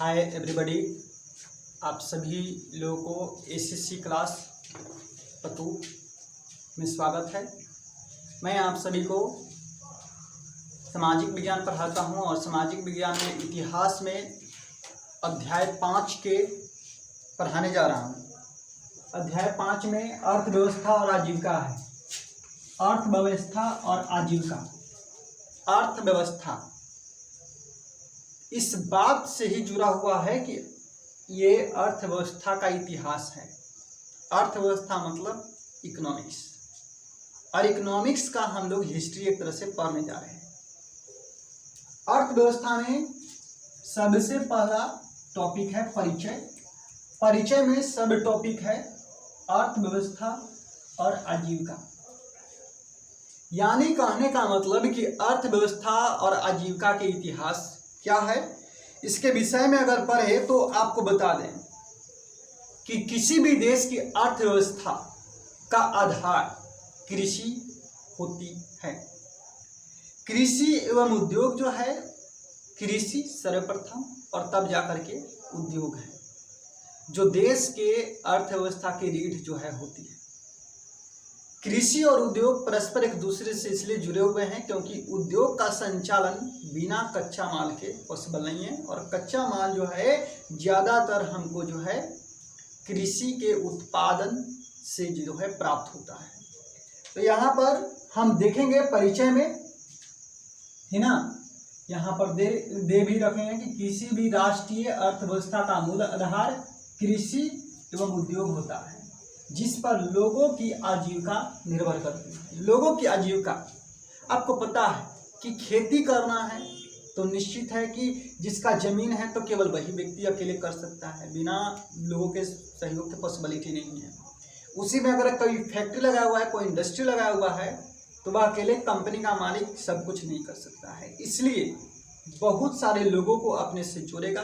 Hi everybody, आप सभी लोगों को एसएससी क्लास पतू में स्वागत है। मैं आप सभी को सामाजिक विज्ञान पढ़ाता हूं और सामाजिक विज्ञान में इतिहास में अध्याय 5 के पढ़ाने जा रहा हूं। अध्याय 5 में अर्थव्यवस्था और आजीविका है। अर्थव्यवस्था और आजीविका। अर्थव्यवस्था इस बात से ही जुड़ा हुआ है कि ये अर्थव्यवस्था का इतिहास है। अर्थव्यवस्था मतलब इकोनॉमिक्स, और इकोनॉमिक्स का हम लोग हिस्ट्री एक तरह से पढ़ने जा रहे हैं। अर्थव्यवस्था में सबसे पहला टॉपिक है परिचय। परिचय में सब टॉपिक है अर्थव्यवस्था और आजीविका। यानी कहने का मतलब कि अर्थव्यवस्था और आजीविका के इतिहास क्या है, इसके विषय में अगर पढ़े तो आपको बता दें कि किसी भी देश की अर्थव्यवस्था का आधार कृषि होती है। कृषि एवं उद्योग जो है, कृषि सर्वप्रथम और तब जाकर के उद्योग है जो देश के अर्थव्यवस्था की रीढ़ जो है होती है। कृषि और उद्योग परस्पर एक दूसरे से इसलिए जुड़े हुए हैं क्योंकि उद्योग का संचालन बिना कच्चा माल के पॉसिबल नहीं है, और कच्चा माल जो है ज़्यादातर हमको जो है कृषि के उत्पादन से जो है प्राप्त होता है। तो यहाँ पर हम देखेंगे परिचय में, है ना, यहाँ पर दे भी रखे हैं कि किसी भी राष्ट्रीय अर्थव्यवस्था का मूल आधार कृषि एवं उद्योग होता है जिस पर लोगों की आजीविका निर्भर करती है। लोगों की आजीविका, आपको पता है कि खेती करना है तो निश्चित है कि जिसका जमीन है तो केवल वही व्यक्ति अकेले कर सकता है, बिना लोगों के सहयोग की पॉसिबिलिटी नहीं है। उसी में अगर कोई फैक्ट्री लगा हुआ है, कोई इंडस्ट्री लगा हुआ है, तो वह अकेले कंपनी का मालिक सब कुछ नहीं कर सकता है। इसलिए बहुत सारे लोगों को अपने से जोड़ेगा,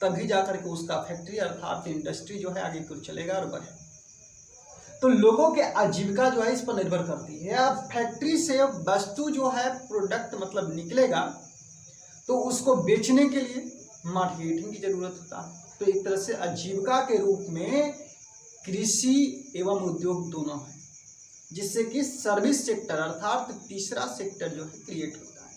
तभी जाकर के उसका फैक्ट्री अर्थात इंडस्ट्री जो है आगे को चलेगा और बढ़ेगा। तो लोगों के आजीविका जो है इस पर निर्भर करती है। अब फैक्ट्री से वस्तु जो है प्रोडक्ट मतलब निकलेगा तो उसको बेचने के लिए मार्केटिंग की जरूरत होता है। तो एक तरह से आजीविका के रूप में कृषि एवं उद्योग दोनों है, जिससे कि सर्विस सेक्टर अर्थात तीसरा सेक्टर जो है क्रिएट होता है।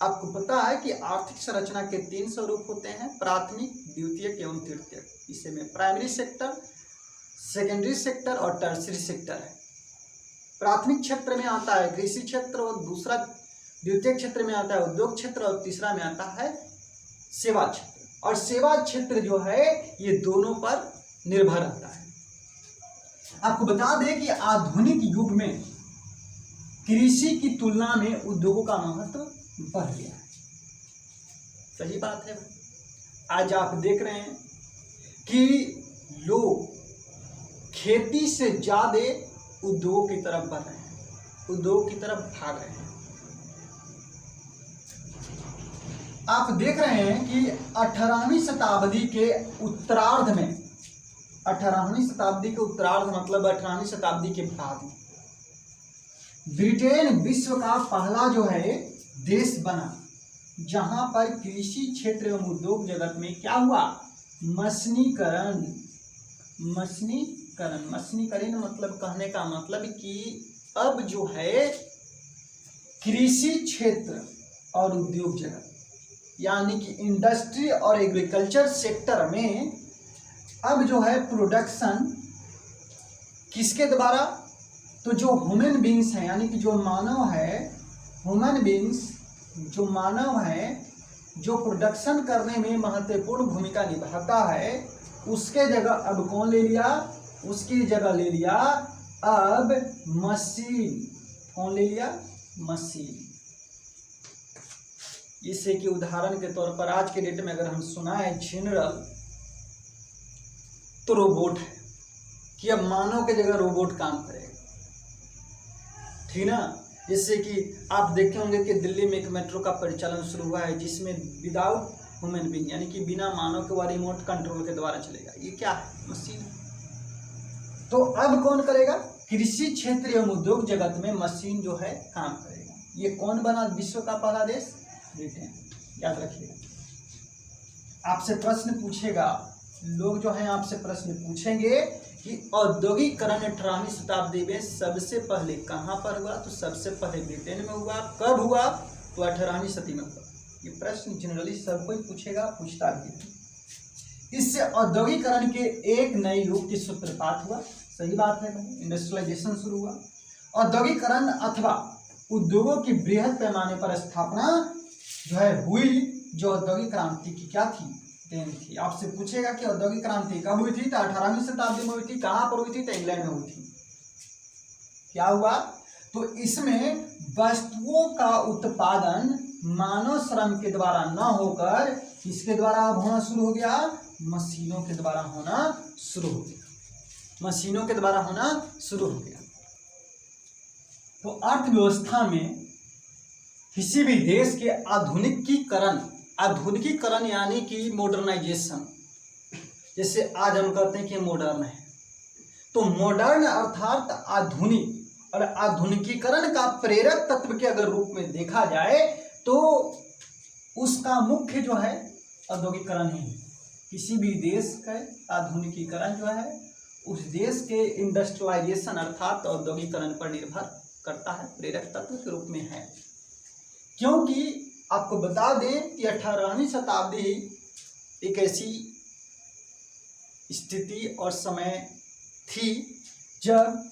आपको पता है कि आर्थिक संरचना के 3 स्वरूप होते हैं, प्राथमिक, द्वितीयक एवं तृतीयक। इसे में प्राइमरी सेक्टर, सेकेंडरी सेक्टर और टर्सरी सेक्टर है। प्राथमिक क्षेत्र में आता है कृषि क्षेत्र, और दूसरा द्वितीय क्षेत्र में आता है उद्योग क्षेत्र, और तीसरा में आता है सेवा क्षेत्र। और सेवा क्षेत्र जो है ये दोनों पर निर्भर रहता है। आपको बता दें कि आधुनिक युग में कृषि की तुलना में उद्योगों का महत्व बढ़ गया है। सही बात है। आज आप देख रहे हैं कि लोग खेती से ज्यादा उद्योग की तरफ बढ़ रहे हैं, उद्योग की तरफ भाग रहे हैं। आप देख रहे हैं कि 18वीं शताब्दी के उत्तरार्ध में, 18वीं शताब्दी के उत्तरार्ध मतलब 18वीं शताब्दी के बाद में ब्रिटेन विश्व का पहला जो है देश बना जहां पर कृषि क्षेत्र एवं उद्योग जगत में क्या हुआ, मशीनीकरण। मशीनीकरण मतलब कहने का मतलब कि अब जो है कृषि क्षेत्र और उद्योग जगत यानी कि इंडस्ट्री और एग्रीकल्चर सेक्टर में अब जो है प्रोडक्शन किसके द्वारा, तो जो ह्यूमन बींग्स हैं यानी कि जो मानव है, ह्यूमन बींग्स जो मानव है, जो प्रोडक्शन करने में महत्वपूर्ण भूमिका निभाता है, उसके जगह अब कौन ले लिया, उसकी जगह ले लिया अब मशीन। कौन ले लिया, मशीन। जैसे कि उदाहरण के तौर पर आज के डेट में अगर हम सुनाए जनरल तो रोबोट है कि अब मानव के जगह रोबोट काम करेगा, ठीक ना। जैसे कि आप देखे होंगे कि दिल्ली में एक मेट्रो का परिचालन शुरू हुआ है जिसमें विदाउट ह्यूमन बीइंग यानी कि बिना मानव के, वह रिमोट कंट्रोल के द्वारा चलेगा। ये क्या है, मशीन है। तो अब कौन करेगा, कृषि क्षेत्र एवं उद्योग जगत में मशीन जो है काम करेगा। ये कौन बना विश्व का पहला देश, ब्रिटेन, याद रखिएगा। आपसे प्रश्न पूछेगा, लोग जो है आपसे प्रश्न पूछेंगे कि औद्योगिकरण 18वीं शताब्दी में सबसे पहले कहाँ पर हुआ, तो सबसे पहले ब्रिटेन में हुआ। कब हुआ, तो 18वीं सदी में हुआ। ये प्रश्न जनरली सब कोई पूछेगा, पूछता भी है। इससे औद्योगिकरण के एक नए युग की सूत्रपात हुआ। सही बात है भाई, इंडस्ट्रियलाइजेशन शुरू हुआ। औद्योगिकरण अथवा उद्योगों की बृहद पैमाने पर स्थापना जो है हुई, जो औद्योगिक क्रांति की क्या थी, देन थी। आपसे पूछेगा कि औद्योगिक क्रांति कब हुई थी, तो 18वीं शताब्दी में हुई थी। कहाँ पर हुई थी, तो इंग्लैंड में हुई थी। क्या हुआ, तो इसमें वस्तुओं का उत्पादन मानव श्रम के द्वारा न होकर किसके द्वारा अब होना शुरू हो गया, मशीनों के द्वारा होना शुरू हो गया। मशीनों के द्वारा होना शुरू हो गया। तो अर्थव्यवस्था में किसी भी देश के आधुनिकीकरण यानी कि मॉडर्नाइजेशन, जैसे आज हम कहते हैं कि मॉडर्न है, तो मॉडर्न अर्थात आधुनिक, और आधुनिकीकरण का प्रेरक तत्व के अगर रूप में देखा जाए तो उसका मुख्य जो है औद्योगिकरण ही है। किसी भी देश का आधुनिकीकरण जो है उस देश के इंडस्ट्रियलाइजेशन अर्थात औद्योगिकरण पर निर्भर करता है, प्रेरक तत्व के रूप में है। क्योंकि आपको बता दें कि 18वीं शताब्दी एक ऐसी स्थिति और समय थी जब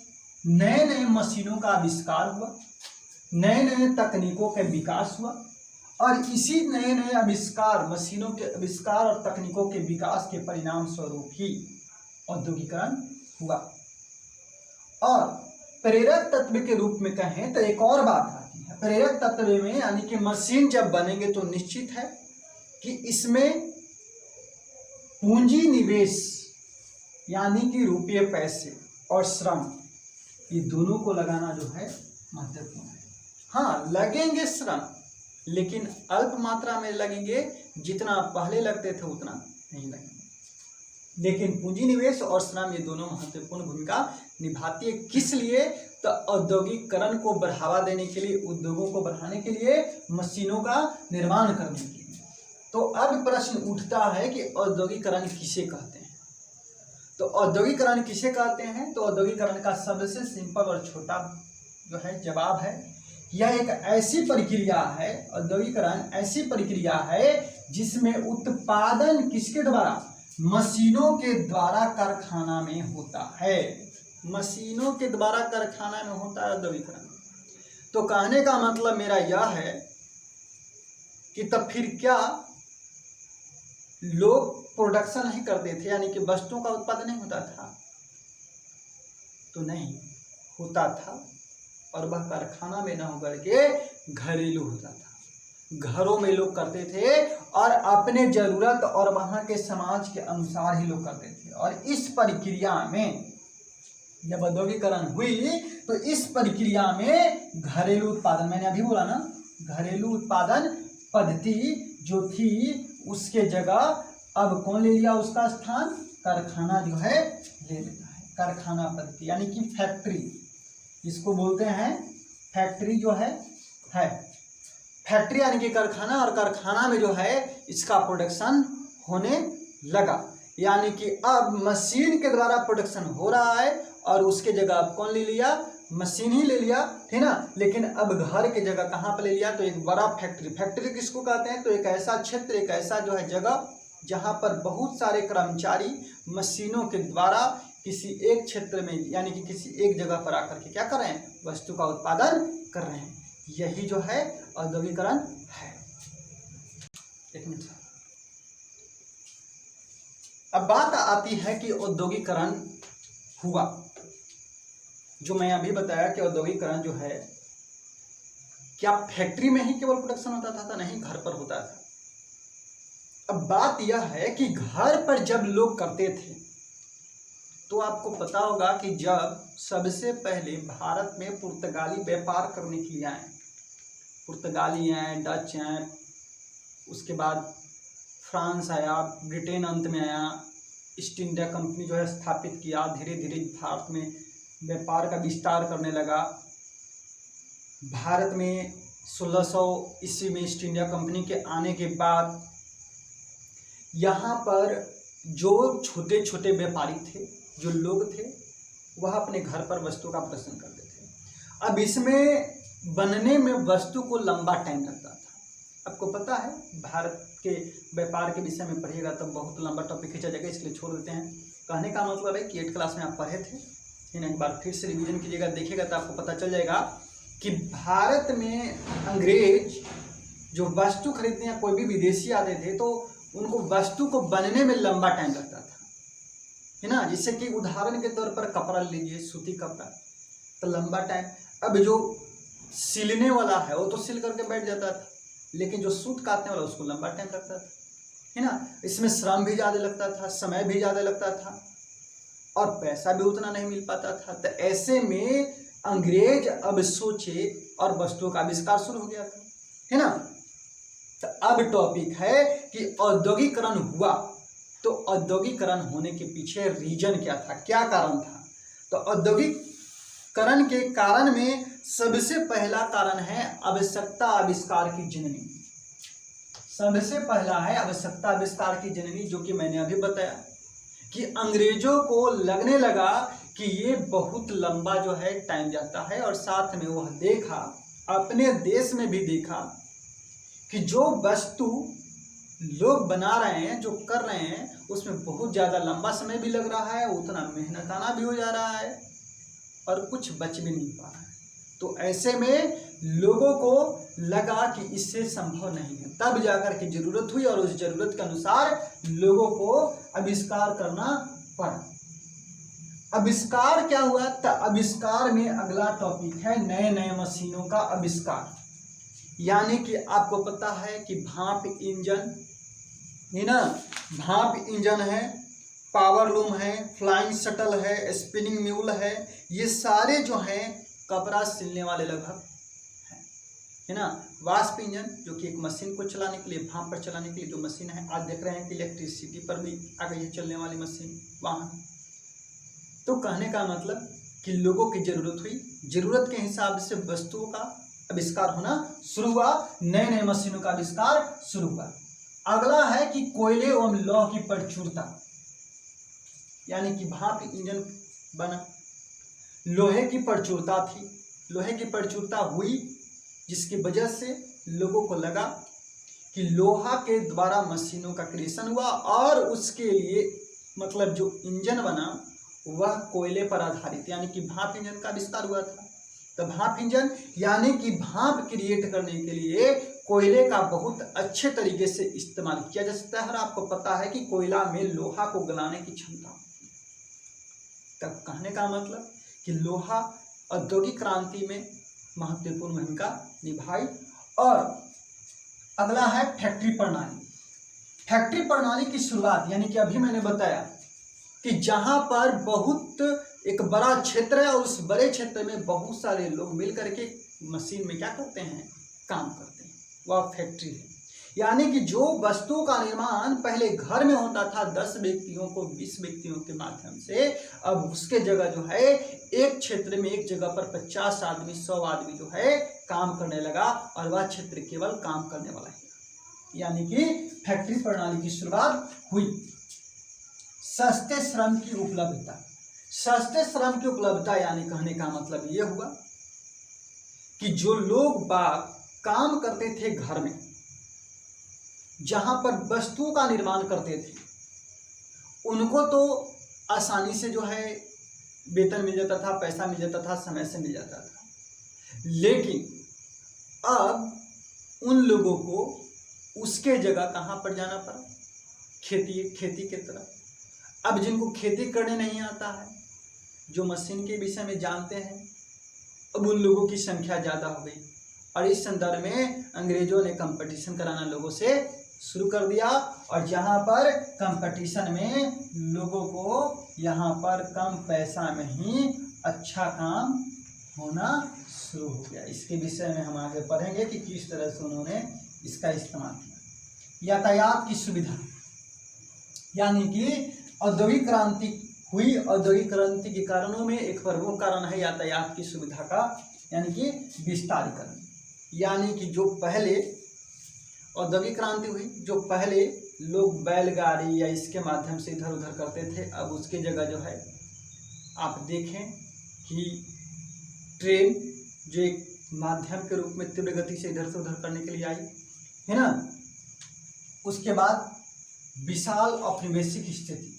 नए नए मशीनों का आविष्कार हुआ, नए नए तकनीकों के विकास हुआ, और इसी नए नए आविष्कार, मशीनों के आविष्कार और तकनीकों के विकास के परिणाम स्वरूप ही औद्योगिकरण हुआ। और प्रेरक तत्व के रूप में कहें तो एक और बात आती है प्रेरक तत्व में, यानी कि मशीन जब बनेंगे तो निश्चित है कि इसमें पूंजी निवेश यानी कि रुपये पैसे और श्रम, ये दोनों को लगाना जो है महत्वपूर्ण है। हाँ, लगेंगे श्रम, लेकिन अल्प मात्रा में लगेंगे, जितना पहले लगते थे उतना नहीं लगेंगे। लेकिन पूंजी निवेश और श्रम ये दोनों महत्वपूर्ण भूमिका निभाती है। किस लिए, तो औद्योगिकरण को बढ़ावा देने के लिए, उद्योगों को बढ़ाने के लिए, मशीनों का निर्माण करने के लिए। तो अब प्रश्न उठता है कि औद्योगिकरण किसे कहते हैं। तो औद्योगिकरण किसे कहते हैं, तो औद्योगिकरण का सबसे सिंपल और छोटा जो है जवाब है, यह एक ऐसी प्रक्रिया है, औद्योगिकरण ऐसी प्रक्रिया है जिसमें उत्पादन किसके द्वारा, मशीनों के द्वारा कारखाना में होता है। मशीनों के द्वारा कारखाना में होता है औद्योगिकरण। तो कहने का मतलब मेरा यह है कि तब फिर क्या लोग प्रोडक्शन नहीं करते थे, यानी कि वस्तुओं का उत्पादन नहीं होता था, तो नहीं होता था, और वह कारखाना में न होकर के घरेलू होता था। घरों में लोग करते थे और अपने जरूरत और वहाँ के समाज के अनुसार ही लोग करते थे। और इस प्रक्रिया में जब औद्योगिकरण हुई तो इस प्रक्रिया में घरेलू उत्पादन, मैंने अभी बोला ना, घरेलू उत्पादन पद्धति जो थी उसके जगह अब कौन ले लिया उसका स्थान, कारखाना जो है ले लेता है। कारखाना पद्धति यानी कि फैक्ट्री, इसको बोलते हैं फैक्ट्री जो है फैक्ट्री यानी कि कारखाना, और कारखाना में जो है इसका प्रोडक्शन होने लगा। यानी कि अब मशीन के द्वारा प्रोडक्शन हो रहा है और उसके जगह अब कौन ले लिया, मशीन ही ले लिया, है ना। लेकिन अब घर के जगह कहाँ पर ले लिया, तो एक बड़ा फैक्ट्री। फैक्ट्री किसको कहते हैं, तो एक ऐसा क्षेत्र, एक ऐसा जो है जगह जहाँ पर बहुत सारे कर्मचारी मशीनों के द्वारा किसी एक क्षेत्र में यानी कि किसी एक जगह पर आकर के क्या कर रहे हैं, वस्तु का उत्पादन कर रहे हैं। यही जो है औद्योगिकरण है। एक मिनट, अब बात आती है कि औद्योगिकरण हुआ, जो मैं अभी बताया कि औद्योगिकरण जो है क्या फैक्ट्री में ही केवल प्रोडक्शन होता था, नहीं, घर पर होता था। अब बात यह है कि घर पर जब लोग करते थे तो आपको पता होगा कि जब सबसे पहले भारत में पुर्तगाली व्यापार करने के लिए आए, पुर्तगाली आए, डच आए, उसके बाद फ्रांस आया, ब्रिटेन अंत में आया, ईस्ट इंडिया कंपनी जो है स्थापित किया, धीरे धीरे भारत में व्यापार का विस्तार करने लगा। भारत में 1600 ईस्वी में ईस्ट इंडिया कंपनी के आने के बाद यहाँ पर जो छोटे छोटे व्यापारी थे, जो लोग थे, वह अपने घर पर वस्तु का प्रदर्शन करते थे। अब इसमें बनने में वस्तु को लंबा टाइम लगता था। आपको पता है, भारत के व्यापार के विषय में पढ़िएगा तो बहुत लंबा टॉपिक खींचा जाएगा, इसलिए छोड़ देते हैं। कहने का मतलब है कि 8th क्लास में आप पढ़े थे, एक बार फिर से रिवीजन कीजिएगा, देखिएगा तो आपको पता चल जाएगा कि भारत में अंग्रेज जो वस्तु खरीदने या कोई भी विदेशी आते थे तो उनको वस्तु को बनने में लंबा टाइम लगता था, है ना। जैसे कि उदाहरण के तौर पर कपड़ा लीजिए, सूती कपड़ा, तो लंबा टाइम। अब जो सिलने वाला है वो तो सिल करके बैठ जाता था, लेकिन जो सूत काटने वाला उसको लंबा टाइम लगता था, है ना। इसमें श्रम भी ज़्यादा लगता था, समय भी ज़्यादा लगता था और पैसा भी उतना नहीं मिल पाता था। तो ऐसे में अंग्रेज अब सोचे और वस्तुओं का आविष्कार शुरू हो गया था, है ना। तो अब टॉपिक है कि औद्योगिकरण हुआ, तो औद्योगिकरण होने के पीछे रीजन क्या था, क्या कारण था। तो औद्योगिकरण के कारण में सबसे पहला कारण है आवश्यकता आविष्कार की जननी। सबसे पहला है आवश्यकता आविष्कार की जननी, जो कि मैंने अभी बताया कि अंग्रेजों को लगने लगा कि ये बहुत लंबा जो है टाइम जाता है, और साथ में वह देखा, अपने देश में भी देखा कि जो वस्तु लोग बना रहे हैं, जो कर रहे हैं, उसमें बहुत ज़्यादा लंबा समय भी लग रहा है, उतना मेहनताना भी हो जा रहा है और कुछ बच भी नहीं पा रहा है। तो ऐसे में लोगों को लगा कि इससे संभव नहीं है, तब जाकर के जरूरत हुई और उस जरूरत के अनुसार लोगों को आविष्कार करना पड़ा। आविष्कार क्या हुआ? तो आविष्कार में अगला टॉपिक है नए नए मशीनों का आविष्कार। यानी कि आपको पता है कि भाप इंजन है ना, भाप इंजन है, पावर लूम है, फ्लाइंग शटल है, स्पिनिंग म्यूल है, ये सारे जो हैं कपड़ा सिलने वाले लगभग है ना। वाष्प इंजन जो कि एक मशीन को चलाने के लिए, भाप पर चलाने के लिए जो मशीन है, आज देख रहे हैं कि इलेक्ट्रिसिटी पर भी आ गई है चलने वाली मशीन, वाहन। तो कहने का मतलब कि लोगों की जरूरत हुई, जरूरत के हिसाब से वस्तुओं का आविष्कार होना शुरू हुआ, नए नए मशीनों का आविष्कार शुरू हुआ। अगला है कि कोयले एवं लौह की प्रचुरता, यानी कि भाप इंजन बना, लोहे की प्रचुरता थी, लोहे की प्रचुरता हुई, जिसकी वजह से लोगों को लगा कि लोहा के द्वारा मशीनों का क्रिएशन हुआ और उसके लिए मतलब जो इंजन बना वह कोयले पर आधारित, यानी कि भाप इंजन का आविष्कार हुआ था। तो भाप इंजन यानी कि भाप क्रिएट करने के लिए कोयले का बहुत अच्छे तरीके से इस्तेमाल किया जा सकता है, और आपको पता है कि कोयला में लोहा को गलाने की क्षमता होती है। तब कहने का मतलब कि लोहा औद्योगिक क्रांति में महत्वपूर्ण भूमिका निभाई। और अगला है फैक्ट्री प्रणाली। फैक्ट्री प्रणाली की शुरुआत, यानी कि अभी मैंने बताया कि जहां पर बहुत एक बड़ा क्षेत्र है और उस बड़े क्षेत्र में बहुत सारे लोग मिल करके मशीन में क्या करते हैं, काम करते हैं, वह फैक्ट्री है। यानी कि जो वस्तुओं का निर्माण पहले घर में होता था 10 व्यक्तियों को 20 व्यक्तियों के माध्यम से, अब उसके जगह जो है एक क्षेत्र में एक जगह पर 50 आदमी 100 आदमी जो है काम करने लगा, और वह क्षेत्र केवल काम करने वाला है, यानी कि फैक्ट्री प्रणाली की शुरुआत हुई। सस्ते श्रम की उपलब्धता, सस्ते श्रम की उपलब्धता यानी कहने का मतलब यह हुआ कि जो लोग बाग काम करते थे घर में, जहां पर वस्तुओं का निर्माण करते थे, उनको तो आसानी से जो है वेतन मिल जाता था, पैसा मिल जाता था, समय से मिल जाता था। लेकिन अब उन लोगों को उसके जगह कहां पर जाना पड़ा, खेती की तरफ। अब जिनको खेती करने नहीं आता है, जो मशीन के विषय में जानते हैं, अब उन लोगों की संख्या ज़्यादा हो गई, और इस संदर्भ में अंग्रेजों ने कंपटीशन कराना लोगों से शुरू कर दिया, और जहाँ पर कंपटीशन में लोगों को यहाँ पर कम पैसा में ही अच्छा काम होना शुरू हो गया। इसके विषय में हम आगे पढ़ेंगे कि किस तरह से उन्होंने इसका इस्तेमाल किया। यातायात की सुविधा, यानी कि औद्योगिक क्रांति हुई, औद्योगिक क्रांति के कारणों में एक प्रमुख कारण है यातायात की सुविधा का, यानी कि विस्तारीकरण। यानी कि जो पहले औद्योगिक क्रांति हुई, जो पहले लोग बैलगाड़ी या इसके माध्यम से इधर उधर करते थे। अब उसके जगह जो है आप देखें कि ट्रेन जो एक माध्यम के रूप में तीव्र गति से इधर से उधर करने के लिए आई है ना। उसके बाद विशाल औपनिवेशिक स्थिति,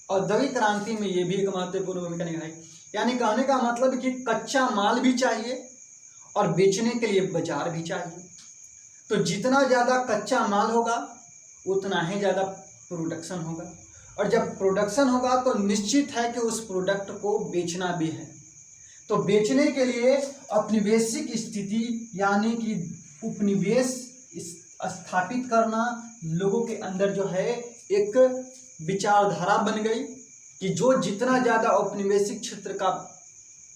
औद्योगिक क्रांति में ये भी एक महत्वपूर्ण भूमिका निभाई। यानी कहने का मतलब कि कच्चा माल भी चाहिए और बेचने के लिए बाजार भी चाहिए। तो जितना ज़्यादा कच्चा माल होगा उतना ही ज़्यादा प्रोडक्शन होगा, और जब प्रोडक्शन होगा तो निश्चित है कि उस प्रोडक्ट को बेचना भी है। तो बेचने के लिए औपनिवेशिक स्थिति यानी कि उपनिवेश स्थापित करना, लोगों के अंदर जो है एक विचारधारा बन गई कि जो जितना ज़्यादा औपनिवेशिक क्षेत्र का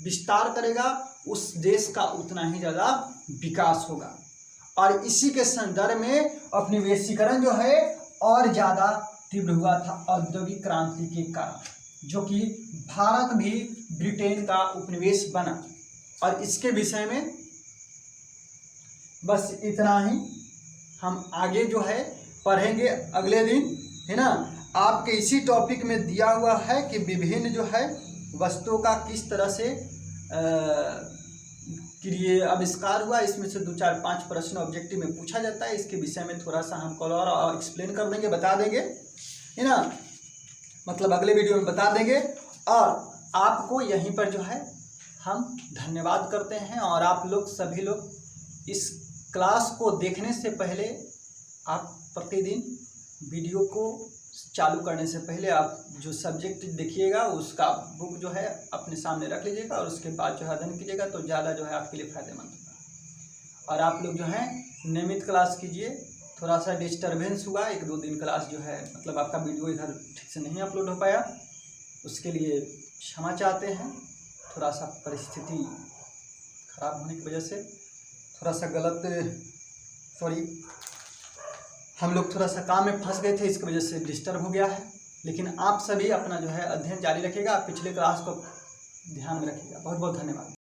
विस्तार करेगा उस देश का उतना ही ज़्यादा विकास होगा। और इसी के संदर्भ में औपनिवेशीकरण जो है और ज़्यादा तीव्र हुआ था औद्योगिक क्रांति के कारण, जो कि भारत भी ब्रिटेन का उपनिवेश बना। और इसके विषय में बस इतना ही, हम आगे जो है पढ़ेंगे अगले दिन, है ना। आपके इसी टॉपिक में दिया हुआ है कि विभिन्न जो है वस्तुओं का किस तरह से के लिए आविष्कार हुआ। इसमें से 2, 4, 5 प्रश्न ऑब्जेक्टिव में पूछा जाता है। इसके विषय में थोड़ा सा हम कल और एक्सप्लेन कर देंगे, बता देंगे, है ना, मतलब अगले वीडियो में बता देंगे। और आपको यहीं पर जो है हम धन्यवाद करते हैं। और आप लोग सभी लोग इस क्लास को देखने से पहले आप प्रतिदिन वीडियो को चालू करने से पहले आप जो सब्जेक्ट देखिएगा उसका बुक जो है अपने सामने रख लीजिएगा और उसके बाद जो है अध्ययन कीजिएगा, तो ज़्यादा जो है आपके लिए फ़ायदेमंद होगा। और आप लोग जो है नियमित क्लास कीजिए। थोड़ा सा डिस्टर्बेंस हुआ, 1-2 दिन क्लास जो है मतलब आपका वीडियो इधर ठीक से नहीं अपलोड हो पाया, उसके लिए क्षमा चाहते हैं। थोड़ा सा परिस्थिति खराब होने की वजह से थोड़ा सा हम लोग थोड़ा सा काम में फंस गए थे, इसकी वजह से डिस्टर्ब हो गया है। लेकिन आप सभी अपना जो है अध्ययन जारी रखिएगा, पिछले क्लास को ध्यान में रखिएगा। बहुत बहुत धन्यवाद।